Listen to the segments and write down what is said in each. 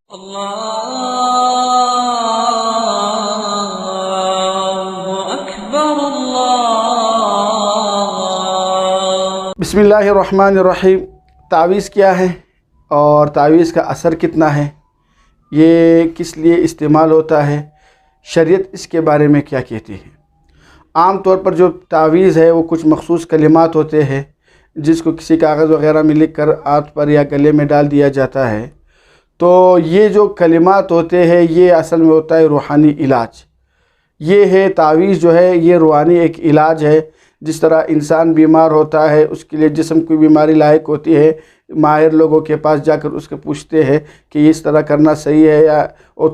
اللہ اکبر اللہ۔ بسم اللہ الرحمن الرحیم۔ تعویذ کیا ہے اور تعویذ کا اثر کتنا ہے، یہ کس لیے استعمال ہوتا ہے، شریعت اس کے بارے میں کیا کہتی ہے۔ عام طور پر جو تعویذ ہے وہ کچھ مخصوص کلمات ہوتے ہیں جس کو کسی کاغذ وغیرہ میں لکھ کر ہاتھ پر یا گلے میں ڈال دیا جاتا ہے، تو یہ جو کلمات ہوتے ہیں یہ اصل میں ہوتا ہے روحانی علاج۔ یہ ہے تعویذ جو ہے یہ روحانی ایک علاج ہے۔ جس طرح انسان بیمار ہوتا ہے، اس کے لیے جسم کی بیماری لاحق ہوتی ہے، ماہر لوگوں کے پاس جا کر اس کو پوچھتے ہیں کہ یہ اس طرح کرنا صحیح ہے، یا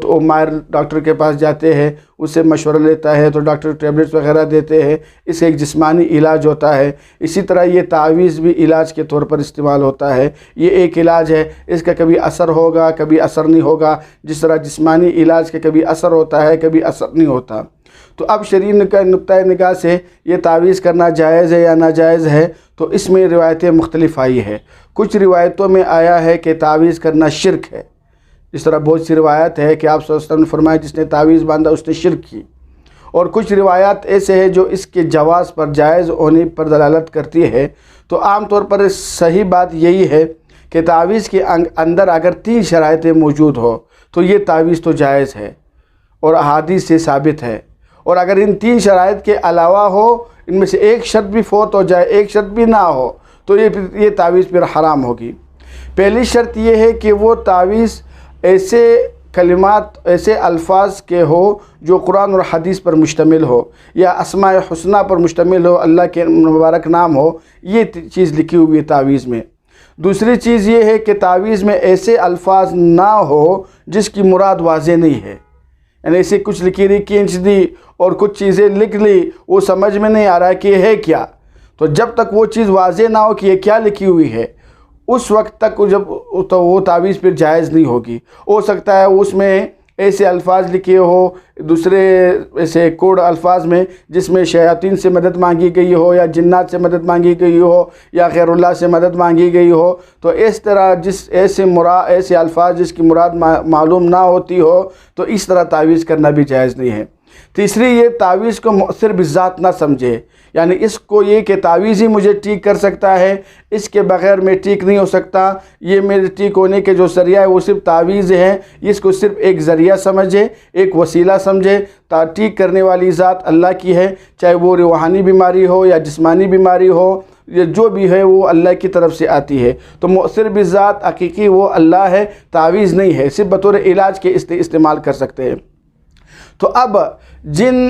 تو ماہر ڈاکٹر کے پاس جاتے ہیں، اس سے مشورہ لیتا ہے تو ڈاکٹر ٹیبلٹس وغیرہ دیتے ہیں، اس ایک جسمانی علاج ہوتا ہے۔ اسی طرح یہ تعویذ بھی علاج کے طور پر استعمال ہوتا ہے۔ یہ ایک علاج ہے، اس کا کبھی اثر ہوگا کبھی اثر نہیں ہوگا، جس طرح جسمانی علاج کا کبھی اثر ہوتا ہے کبھی اثر نہیں ہوتا۔ تو اب شریعت کا نقطۂ نگاہ سے یہ تعویذ کرنا جائز ہے یا ناجائز ہے، تو اس میں روایتیں مختلف آئی ہے۔ کچھ روایتوں میں آیا ہے کہ تعویذ کرنا شرک ہے، اس طرح بہت سی روایت ہے کہ آپ صلی اللہ علیہ وسلم نے فرمایا جس نے تعویذ باندھا اس نے شرک کی، اور کچھ روایات ایسے ہیں جو اس کے جواز پر، جائز ہونے پر دلالت کرتی ہے۔ تو عام طور پر صحیح بات یہی ہے کہ تعویذ کے اندر اگر 3 شرائطیں موجود ہو تو یہ تعویذ تو جائز ہے اور احادیث سے ثابت ہے، اور اگر ان 3 شرائط کے علاوہ ہو، ان میں سے ایک شرط بھی فوت ہو جائے، ایک شرط بھی نہ ہو، تو یہ تعویذ پھر حرام ہوگی۔ پہلی شرط یہ ہے کہ وہ تعویذ ایسے کلمات، ایسے الفاظ کے ہو جو قرآن اور حدیث پر مشتمل ہو، یا اسماء حسنہ پر مشتمل ہو، اللہ کے مبارک نام ہو، یہ چیز لکھی ہوئی ہے تعویذ میں۔ دوسری چیز یہ ہے کہ تعویذ میں ایسے الفاظ نہ ہو جس کی مراد واضح نہیں ہے، یعنی ایسے کچھ لکیریں کھینچ دی اور کچھ چیزیں لکھ لی، وہ سمجھ میں نہیں آ رہا کہ یہ ہے کیا۔ تو جب تک وہ چیز واضح نہ ہو کہ یہ کیا لکھی ہوئی ہے، اس وقت تک تو وہ تعویذ پھر جائز نہیں ہوگی۔ ہو سکتا ہے اس میں ایسے الفاظ لکھے ہو، دوسرے ایسے کوڈ الفاظ میں جس میں شیاطین سے مدد مانگی گئی ہو، یا جنات سے مدد مانگی گئی ہو، یا غیر اللہ سے مدد مانگی گئی ہو، تو اس طرح ایسے الفاظ جس کی مراد معلوم نہ ہوتی ہو، تو اس طرح تعویذ کرنا بھی جائز نہیں ہے۔ تیسری، یہ تعویذ کو مؤثر بذات نہ سمجھے، یعنی اس کو یہ کہ تعویذ ہی مجھے ٹھیک کر سکتا ہے، اس کے بغیر میں ٹھیک نہیں ہو سکتا، یہ میرے ٹھیک ہونے کے جو ذریعہ ہے وہ صرف تعویذ ہے، اس کو صرف ایک ذریعہ سمجھے، ایک وسیلہ سمجھے۔ ٹھیک کرنے والی ذات اللہ کی ہے، چاہے وہ روحانی بیماری ہو یا جسمانی بیماری ہو، یہ جو بھی ہے وہ اللہ کی طرف سے آتی ہے۔ تو مؤثر بذات حقیقی وہ اللہ ہے، تعویذ نہیں ہے، صرف بطور علاج کے استعمال کر سکتے ہیں۔ تو اب جن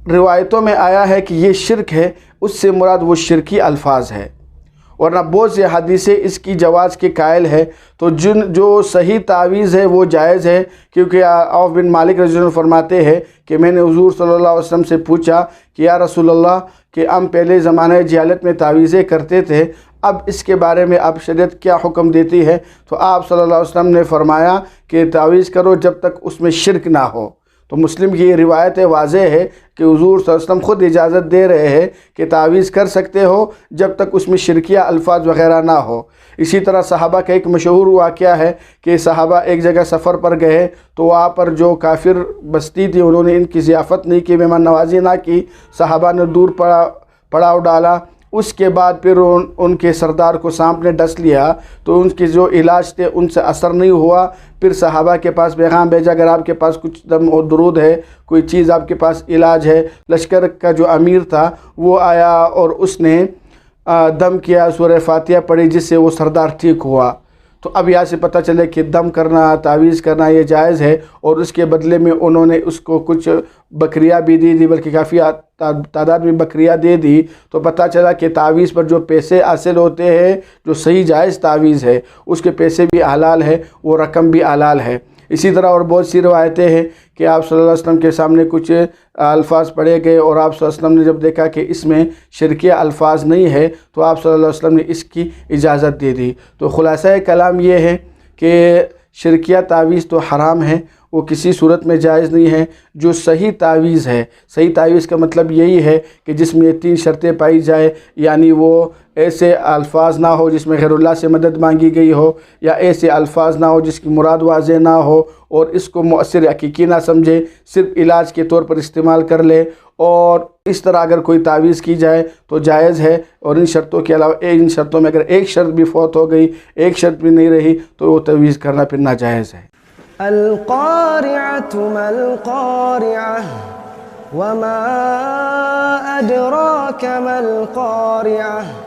روایتوں میں آیا ہے کہ یہ شرک ہے، اس سے مراد وہ شرکی الفاظ ہے، ورنہ بہت سے حدیثیں اس کی جواز کے قائل ہے۔ تو جو صحیح تعویذ ہے وہ جائز ہے، کیونکہ عوف بن مالک رضی اللہ عنہ فرماتے ہیں کہ میں نے حضور صلی اللہ علیہ وسلم سے پوچھا کہ یا رسول اللہ، کہ ہم پہلے زمانہ جہالت میں تعویذیں کرتے تھے، اب اس کے بارے میں اب شریعت کیا حکم دیتی ہے؟ تو آپ صلی اللہ علیہ وسلم نے فرمایا کہ تعویذ کرو جب تک اس میں شرک نہ ہو۔ تو مسلم کی یہ روایت واضح ہے کہ حضور صلی اللہ علیہ وسلم خود اجازت دے رہے ہیں کہ تعویذ کر سکتے ہو جب تک اس میں شرکیہ الفاظ وغیرہ نہ ہو۔ اسی طرح صحابہ کا ایک مشہور واقعہ ہے کہ صحابہ ایک جگہ سفر پر گئے، تو وہاں پر جو کافر بستی تھی انہوں نے ان کی ضیافت نہیں کی، مہمان نوازی نہ کی، صحابہ نے دور پڑاؤ ڈالا۔ اس کے بعد پھر ان کے سردار کو سانپ نے ڈس لیا، تو ان کے جو علاج تھے ان سے اثر نہیں ہوا۔ پھر صحابہ کے پاس پیغام بھیجا، اگر آپ کے پاس کچھ دم اور درود ہے، کوئی چیز آپ کے پاس علاج ہے۔ لشکر کا جو امیر تھا وہ آیا اور اس نے دم کیا، سورہ فاتحہ پڑھی، جس سے وہ سردار ٹھیک ہوا۔ تو اب یہاں سے پتہ چلے کہ دم کرنا، تعویذ کرنا یہ جائز ہے، اور اس کے بدلے میں انہوں نے اس کو کچھ بکریاں بھی دی بلکہ کافی تعداد میں بکریاں دے دی۔ تو پتہ چلا کہ تعویذ پر جو پیسے حاصل ہوتے ہیں، جو صحیح جائز تعویذ ہے، اس کے پیسے بھی حلال ہے، وہ رقم بھی حلال ہے۔ اسی طرح اور بہت سی روایتیں ہیں کہ آپ صلی اللہ علیہ وسلم کے سامنے کچھ الفاظ پڑھے گئے، اور آپ صلی اللہ علیہ وسلم نے جب دیکھا کہ اس میں شرکیہ الفاظ نہیں ہے، تو آپ صلی اللہ علیہ وسلم نے اس کی اجازت دے دی۔ تو خلاصہ کلام یہ ہے کہ شرکیہ تعویذ تو حرام ہے، وہ کسی صورت میں جائز نہیں ہے۔ جو صحیح تعویذ ہے، صحیح تعویذ کا مطلب یہی ہے کہ جس میں یہ 3 شرطیں پائی جائے، یعنی وہ ایسے الفاظ نہ ہو جس میں غیر اللہ سے مدد مانگی گئی ہو، یا ایسے الفاظ نہ ہو جس کی مراد واضح نہ ہو، اور اس کو مؤثر حقیقی نہ سمجھے، صرف علاج کے طور پر استعمال کر لے، اور اس طرح اگر کوئی تعویذ کی جائے تو جائز ہے۔ اور ان شرطوں کے علاوہ ان شرطوں میں اگر ایک شرط بھی فوت ہو گئی، ایک شرط بھی نہیں رہی، تو وہ تعویذ کرنا پھر ناجائز ہے۔ القارعة ما القارعة وما أدراك ما القارعة